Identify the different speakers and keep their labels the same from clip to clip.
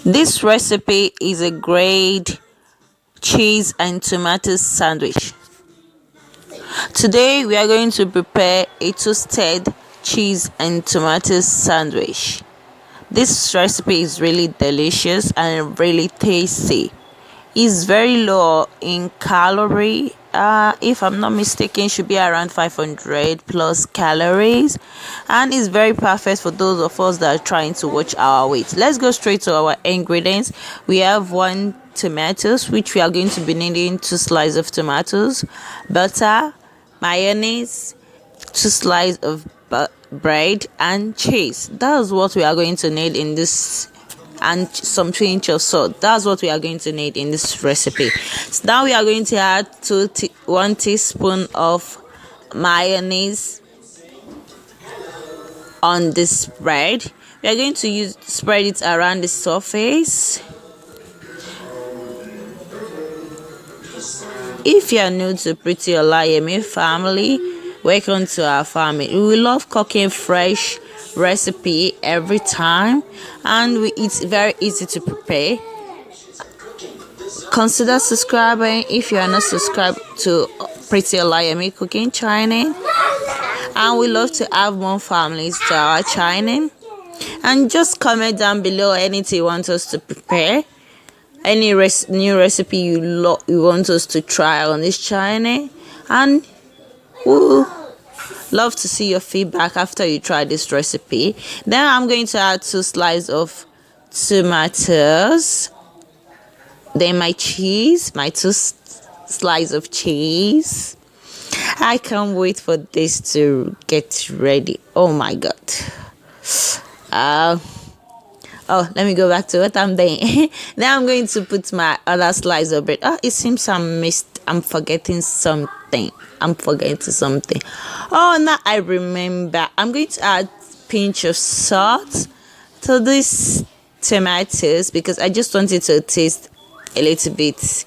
Speaker 1: This recipe is a grilled cheese and tomato sandwich. Today we are going to prepare a toasted cheese and tomato sandwich. This recipe is really delicious and really tasty. It's very low in calorie. If I'm not mistaken, should be around 500 plus calories, and it's very perfect for those of us that are trying to watch our weight. Let's go straight to our ingredients. We have 1 tomatoes, which we are going to be needing 2 slices of tomatoes, butter, mayonnaise, 2 slices of bread, and cheese. That's what we are going to need in this, and some pinch of salt. That's what we are going to need in this recipe. So now we are going to add 1 teaspoon of mayonnaise on this bread. We are going to spread it around the surface. If you are new to Pretty Olayemi family, welcome to our family. We love cooking fresh recipe every time, and it's very easy to prepare. Consider subscribing if you are not subscribed to Pretty Olayemi cooking channel, and we love to have more families to our channel. And just comment down below anything you want us to prepare, any new recipe you want us to try on this channel, and we'll love to see your feedback after you try this recipe. Then I'm going to add 2 slices of tomatoes, then my cheese, my 2 slices of cheese. I can't wait for this to get ready. Oh my god. Let me go back to what I'm doing. Then I'm going to put my other slice of bread. It seems I'm forgetting something. Oh, now I remember. I'm going to add pinch of salt to these tomatoes because I just wanted to taste a little bit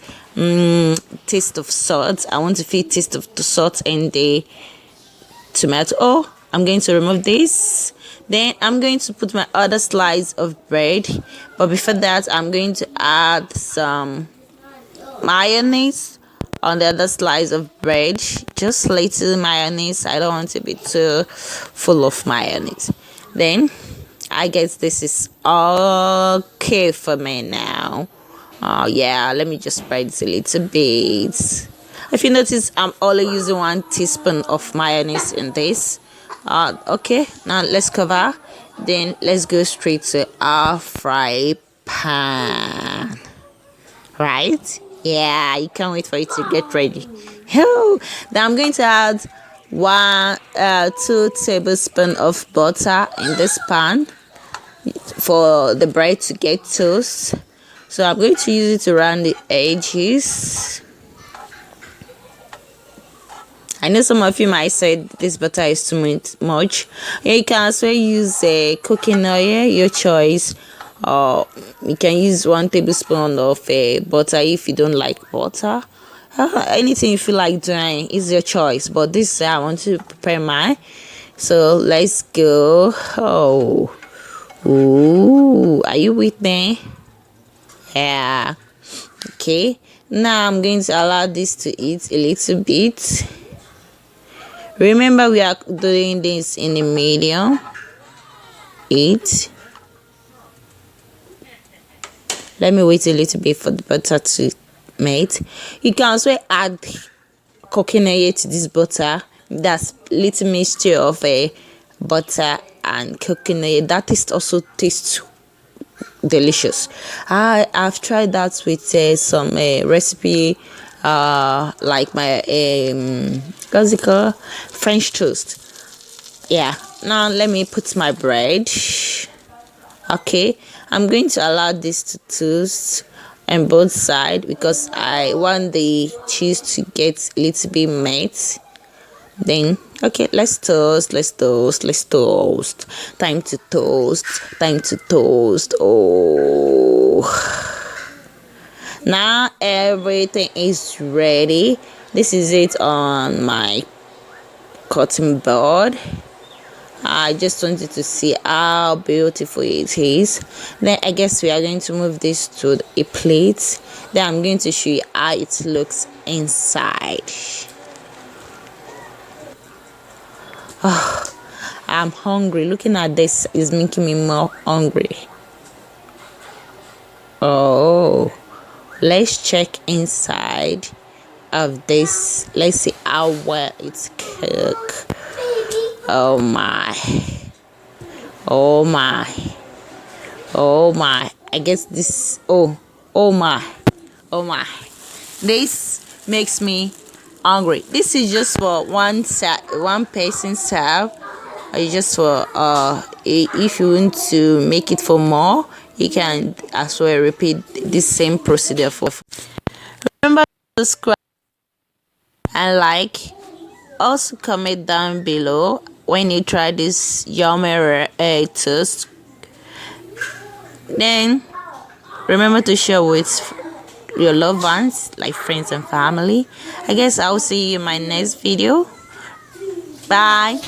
Speaker 1: taste of salt. I want to feel taste of the salt in the tomato. I'm going to remove this. Then I'm going to put my other slice of bread, but before that I'm going to add some mayonnaise on the other slice of bread. Just little mayonnaise. I don't want to be too full of mayonnaise. Then I guess this is okay for me now. Oh yeah, let me just spread it a little bit. If you notice, I'm only using 1 teaspoon of mayonnaise in this. Okay, now let's cover. Then let's go straight to our fry pan. Right? Yeah, you can't wait for it to get ready. Then I'm going to add 2 tablespoons of butter in this pan for the bread to get toast. So I'm going to use it around the edges. I know some of you might say this butter is too much. Yeah, you can also use cooking oil, your choice. Or you can use 1 tablespoon of butter if you don't like butter. Anything you feel like doing is your choice. But this I want to prepare mine. So let's go. Are you with me? Yeah. Okay. Now I'm going to allow this to eat a little bit. Remember, we are doing this in a medium heat. Let me wait a little bit for the butter to melt. You can also add cooking oil to this butter. That's little mixture of butter and cooking oil. That also tastes delicious. I've tried that with some recipe like my what's it called, French toast. Yeah, now let me put my bread. Okay, I'm going to allow this to toast on both sides because I want the cheese to get a little bit melt. Then okay, let's toast. Time to toast. Now everything is ready. This is it on my cutting board. I just wanted to see how beautiful it is. Then I guess we are going to move this to a plate. Then I'm going to show you how it looks inside. I'm hungry. Looking at this is making me more hungry. Oh, let's check inside of this. Let's see how well it's cooked. Oh my. Oh my. Oh my. I guess this. Oh my. Oh my. This makes me hungry. This is just for one person serve. Or just for if you want to make it for more, you can as well repeat this same procedure for. Remember to subscribe and like. Also comment down below when you try this yummy toast. Then remember to share with your loved ones like friends and family. I guess I'll see you in my next video. Bye.